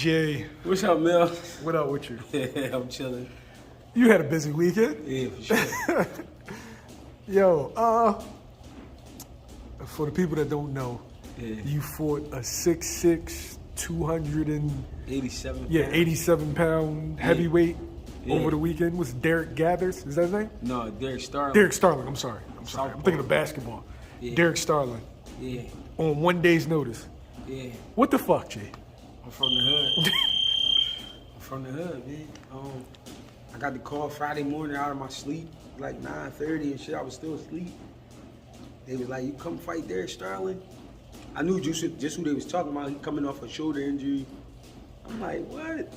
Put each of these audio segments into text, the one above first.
Jay. What's up, Mel? What up with you? Yeah, I'm chilling. You had a busy weekend? Yeah, for sure. Yo, for the people that don't know, Yeah. you fought a 6'6", 87. 87 pound heavyweight over the weekend. Was Derek Gathers? Is that his name? No, Derek Starling. Derek Starling. I'm sorry. I'm thinking of basketball. Yeah. Derek Starling. Yeah. On 1 day's notice. Yeah. What the fuck, Jay? I'm from the hood. I'm from the hood, man. I got the call Friday morning out of my sleep, like 9:30 and shit. I was still asleep. They was like, "You come fight Derek Starling?" I knew just who they was talking about. He coming off a shoulder injury. I'm like, what?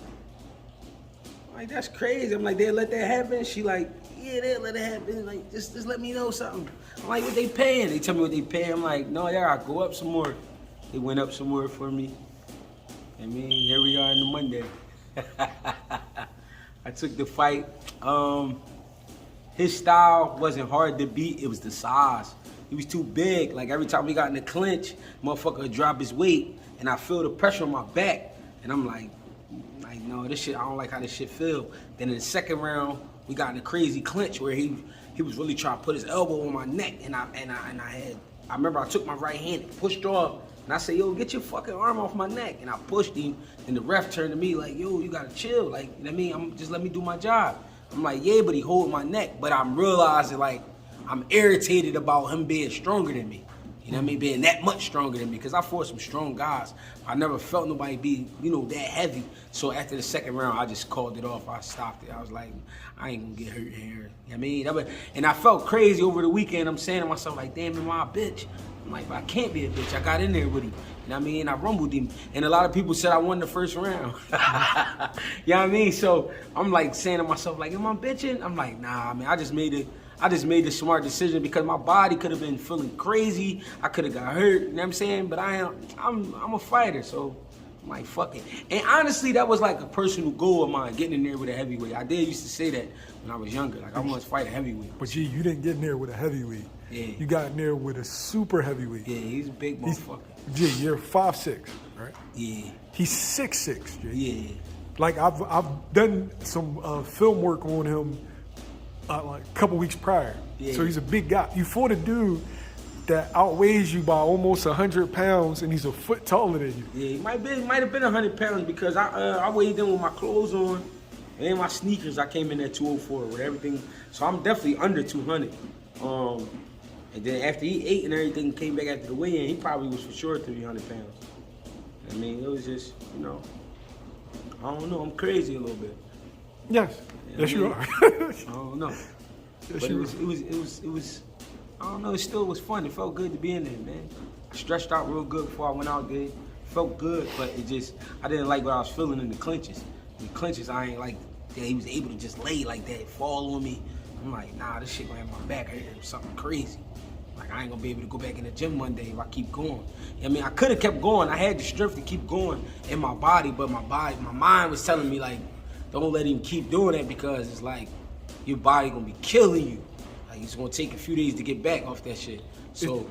I'm like, that's crazy. I'm like, they'll let that happen? She like, yeah, they'll let it happen. Like, just let me know something. I'm like, what they paying? They tell me what they paying. I'm like, no, yeah, I'll go up some more. They went up some more for me. I mean, here we are in the Monday. I took the fight. His style wasn't hard to beat. It was the size. He was too big. Like, every time we got in the clinch, motherfucker would drop his weight, and I feel the pressure on my back. And I'm like, no, this shit, I don't like how this shit feel. Then in the second round, we got in a crazy clinch where he was really trying to put his elbow on my neck, and I remember I took my right hand and pushed off, and I said, yo, get your fucking arm off my neck. And I pushed him, and the ref turned to me like, yo, you gotta chill. Like, you know what I mean? Just let me do my job. I'm like, yeah, but he hold my neck. But I'm realizing, like, I'm irritated about him being stronger than me. You know what I mean? Being that much stronger than me. Because I fought some strong guys. I never felt nobody be, that heavy. So after the second round, I just called it off. I stopped it. I was like, I ain't gonna get hurt here. You know what I mean? And I felt crazy over the weekend. I'm saying to myself, like, damn, am I a bitch? I'm like, but I can't be a bitch. I got in there with him. You know what I mean? I rumbled him. And a lot of people said I won the first round. You know what I mean? So I'm like saying to myself, like, am I bitching? I'm like, nah, man, I just made the smart decision because my body could have been feeling crazy. I could have got hurt, you know what I'm saying? But I'm a fighter, so I'm like, fuck it. And honestly, that was like a personal goal of mine, getting in there with a heavyweight. I used to say that when I was younger. Like, I want to fight a heavyweight. But gee, you didn't get in there with a heavyweight. Yeah. You got in there with a super heavyweight. Yeah, he's a big motherfucker. Gee, you're 5'6", right? Yeah. He's 6'6", Jay. Yeah. Like, I've done some film work on him like a couple weeks prior. Yeah. So he's a big guy. You fought a dude that outweighs you by almost 100 pounds, and he's a foot taller than you. Yeah, he might have been 100 pounds because I weighed in with my clothes on and my sneakers. I came in at 204 with everything, so I'm definitely under 200. And then after he ate and everything, came back after the weigh-in, he probably was for sure 300 pounds. I mean, it was just, I don't know, I'm crazy a little bit. Yes, yes, you are. I don't know. Yes, But it was, I don't know, it still was fun. It felt good to be in there, man. I stretched out real good before I went out there. It felt good, but I didn't like what I was feeling in the clinches. In the clinches, I ain't like that he was able to just lay like that, fall on me. I'm like, nah, this shit gonna have my back. I hear something crazy. Like, I ain't gonna be able to go back in the gym Monday if I keep going. I mean, I could have kept going. I had the strength to keep going in my body, but my mind was telling me, like, don't let him keep doing that because it's like, your body gonna be killing you. Like, it's gonna take a few days to get back off that shit. So,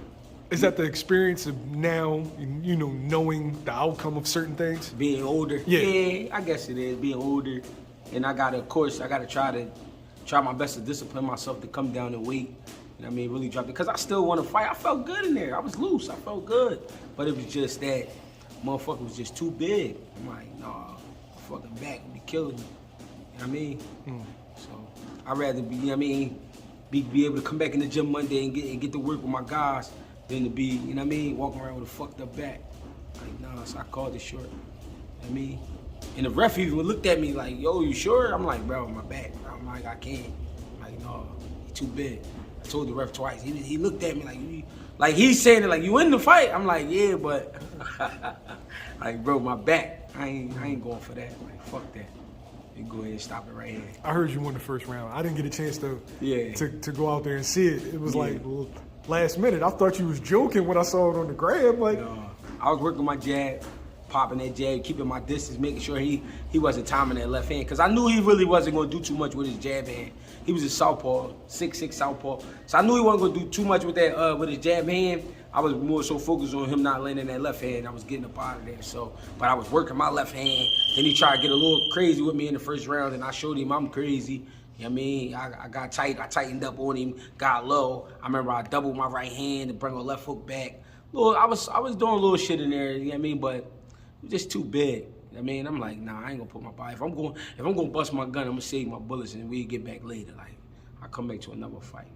is that the experience of now, knowing the outcome of certain things? Being older. Yeah, I guess it is, being older. And I gotta try my best to discipline myself to come down in weight. You know what I mean? Really drop it. Because I still want to fight. I felt good in there. I was loose. I felt good. But it was just that motherfucker was just too big. I'm like, nah, my fucking back would be killing me. You know what I mean? So I'd rather be, be able to come back in the gym Monday and get to work with my guys than to be, walking around with a fucked up back. Like, nah, so I called it short. You know what I mean? And the ref even looked at me like, yo, you sure? I'm like, bro, my back. I'm like, I can't. I'm like, no, he's too big. I told the ref twice. He looked at me like he's saying it like, you in the fight? I'm like, yeah, but like, bro, my back. I ain't going for that. Like, fuck that. You go ahead and stop it right here. I heard you won the first round. I didn't get a chance to go out there and see it. It was like last minute. I thought you was joking when I saw it on the gram. Like, I was working my jab. popping that jab, keeping my distance, making sure he wasn't timing that left hand. Because I knew he really wasn't going to do too much with his jab hand. He was a southpaw, 6'6" southpaw. So I knew he wasn't going to do too much with that with his jab hand. I was more so focused on him not landing that left hand. I was getting up out of there. So, but I was working my left hand. Then he tried to get a little crazy with me in the first round, and I showed him I'm crazy. You know what I mean? I got tight. I tightened up on him, got low. I remember I doubled my right hand and bring a left hook back. I was doing a little shit in there, you know what I mean? But it was just too big. You know what I mean? I'm like, nah, I ain't gonna put my body. If I'm gonna bust my gun, I'm gonna save my bullets and we get back later. Like, I'll come back to another fight.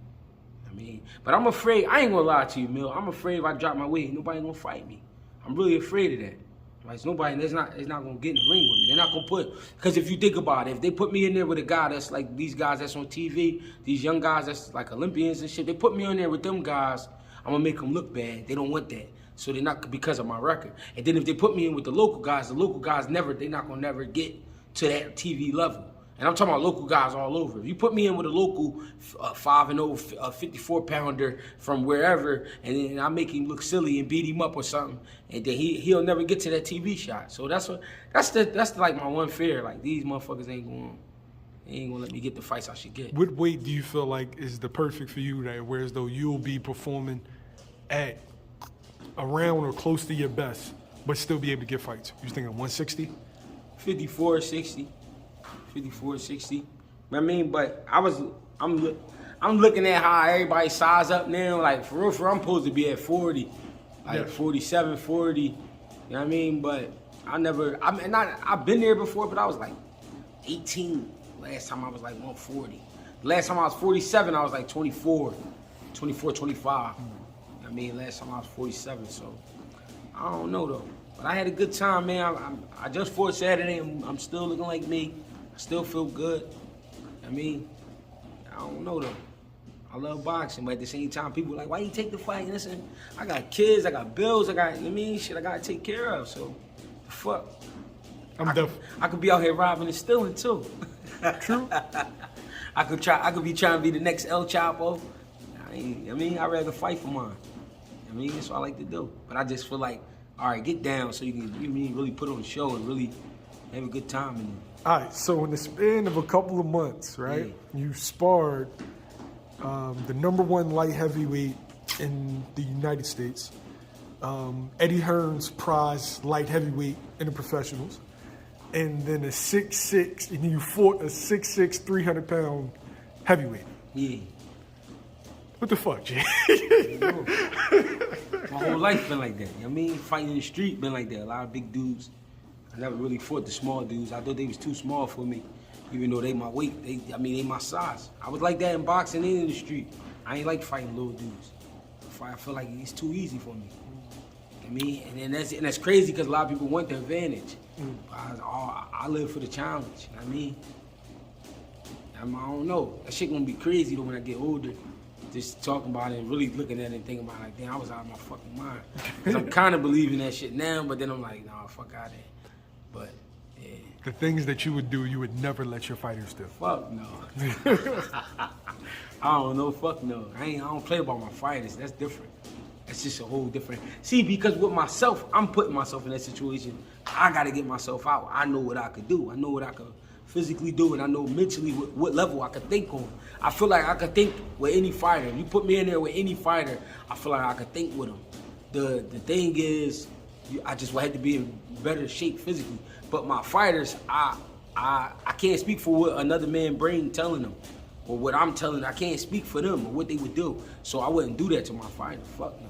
I mean, but I'm afraid, I ain't gonna lie to you, Mill. I'm afraid if I drop my weight, nobody gonna fight me. I'm really afraid of that. Like, nobody that's not gonna get in the ring with me. They're not gonna put, because if you think about it, if they put me in there with a guy that's like these guys that's on TV, these young guys that's like Olympians and shit, they put me in there with them guys, I'm gonna make them look bad. They don't want that. So they're not, because of my record. And then if they put me in with the local guys they're not gonna never get to that TV level. And I'm talking about local guys all over. If you put me in with a local 5-0, 54-pounder from wherever, and then I make him look silly and beat him up or something, and then he'll never get to that TV shot. So that's like my one fear. Like, these motherfuckers ain't gonna let me get the fights I should get. What weight do you feel like is the perfect for you, that whereas though you'll be performing at around or close to your best, but still be able to get fights? You thinking 160? 54, 60. 54, 60. I mean, but I'm looking at how everybody size up now. Like, for real, I'm supposed to be at 40, like 47, 40. You know what I mean? But I've been there before, but I was like 18. Last time I was like 140. Last time I was 47, I was like 24, 25. I mean, last time I was 47, so I don't know though. But I had a good time, man. I just fought Saturday, and I'm still looking like me. I still feel good. I mean, I don't know though. I love boxing, but at the same time, people are like, why you take the fight? Listen, I got kids, I got bills, shit I gotta take care of, so the fuck. I could be out here robbing and stealing too. True. I could be trying to be the next El Chapo. I'd rather fight for mine. That's what I like to do. But I just feel like, all right, get down so you can really put on a show and really have a good time in it. All right, so in the span of a couple of months, right, you sparred the #1 light heavyweight in the United States, Eddie Hearn's prize light heavyweight in the professionals, and then a 6'6", and you fought a 6'6", 300-pound heavyweight. Yeah. What the fuck, Jay? My whole life been like that. You know what I mean? Fighting in the street been like that. A lot of big dudes. I never really fought the small dudes. I thought they was too small for me, even though they my weight. They my size. I was like that in boxing and in the street. I ain't like fighting little dudes. I feel like it's too easy for me. I mean, and that's crazy because a lot of people want the advantage. I live for the challenge. You know what I mean? I don't know. That shit gonna be crazy though when I get older. Just talking about it and really looking at it and thinking about it, like, damn, I was out of my fucking mind. Cause I'm kind of believing that shit now, but then I'm like, nah, fuck out of here. But yeah. The things that you would do, you would never let your fighters do. Fuck no. I don't know. Fuck no. I don't play about my fighters. That's different. That's just a whole different. See, because with myself, I'm putting myself in that situation. I gotta get myself out. I know what I could do. I know what I could physically do, and I know mentally what level I could think on. I feel like I could think with any fighter. If you put me in there with any fighter, I feel like I could think with them. The thing is, I just had to be in better shape physically. But my fighters, I can't speak for what another man's brain telling them, or what I'm telling. I can't speak for them or what they would do. So I wouldn't do that to my fighter. Fuck no.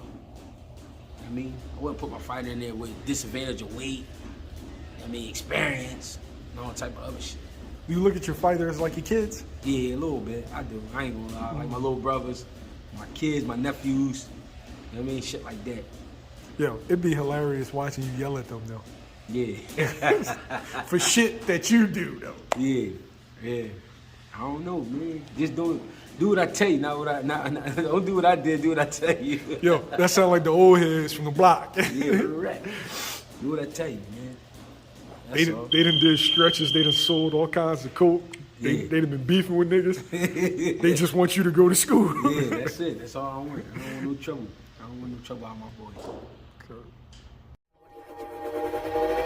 I wouldn't put my fighter in there with disadvantage of weight. Experience, and all type of other shit. You look at your fighters like your kids? Yeah, a little bit. I do. I ain't gonna lie. Like my little brothers, my kids, my nephews. You know what I mean? Shit like that. Yo, it'd be hilarious watching you yell at them, though. Yeah. For shit that you do, though. Yeah. I don't know, man. Just do what I tell you, not what don't do what I did, do what I tell you. Yo, that sound like the old heads from the block. Yeah, right. Do what I tell you, man. They done did stretches, they done sold all kinds of coke. They done been beefing with niggas. They just want you to go to school. Yeah, that's it. That's all I want. I don't want no trouble. I don't want no trouble out of my boys. Okay.